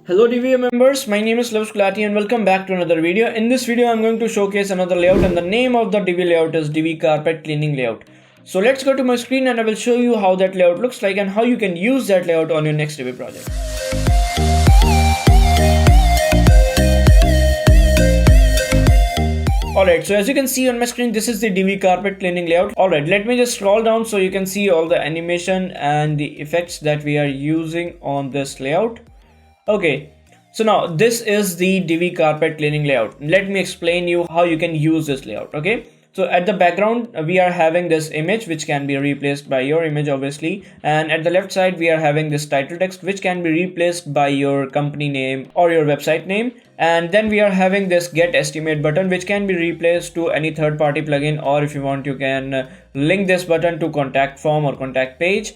Hello Divi members, my name is Lav Skulati and welcome back to another video. In this video I'm going to showcase another layout and the name of the Divi layout is Divi Carpet Cleaning layout. So let's go to my screen and I will show you how that layout looks like and how you can use that layout on your next Divi project. Alright, so as you can see on my screen, this is the Divi Carpet Cleaning layout. Alright, let me just scroll down so you can see all the animation and the effects that we are using on this layout. Okay, so now this is the Divi Carpet Cleaning layout. Let me explain you how you can use this layout. Okay, so at the background we are having this image which can be replaced by your image obviously, and at the left side we are having this title text which can be replaced by your company name or your website name, and then we are having this get estimate button which can be replaced to any third party plugin, or if you want you can link this button to contact form or contact page.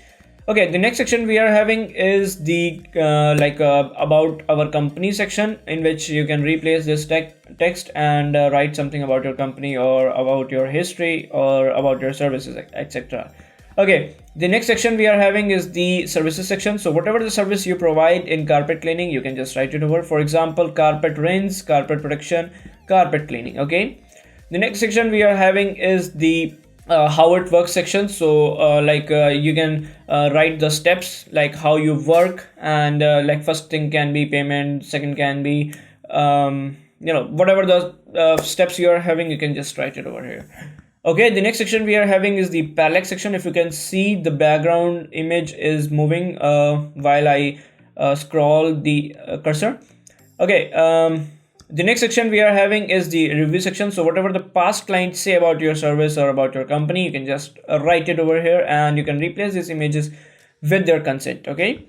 Okay, the next section we are having is the about our company section, in which you can replace this text and write something about your company or about your history or about your services, etc. Okay, the next section we are having is the services section. So whatever the service you provide in carpet cleaning, you can just write it over. For example, carpet rinse, carpet protection, carpet cleaning. Okay, the next section we are having is the how it works section. So you can write the steps, like how you work, and like first thing can be payment, second can be whatever the steps you are having, you can just write it over here. Okay, the next section we are having is the palette section. If you can see, the background image is moving while I scroll the cursor. Okay, the next section we are having is the review section. So whatever the past clients say about your service or about your company, you can just write it over here and you can replace these images with their consent. Okay,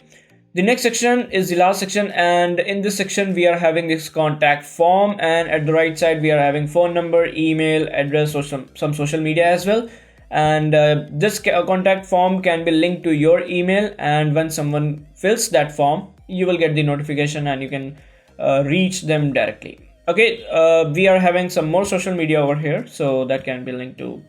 the next section is the last section, and in this section we are having this contact form, and at the right side we are having phone number, email address, or some social media as well. And this contact form can be linked to your email, and when someone fills that form you will get the notification and you can reach them directly. Okay, we are having some more social media over here, so that can be linked to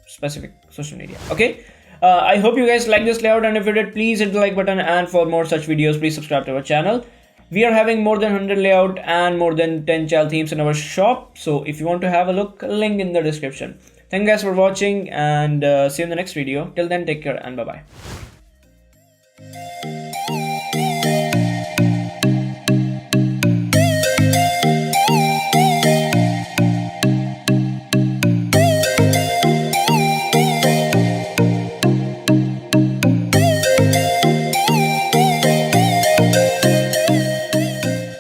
specific social media. Okay, I hope you guys like this layout, and if you did, please hit the like button, and for more such videos please subscribe to our channel. We are having more than 100 layout and more than 10 child themes in our shop, so if you want to have a look, link in the description. Thank you guys for watching, and see you in the next video. Till then, take care and bye bye.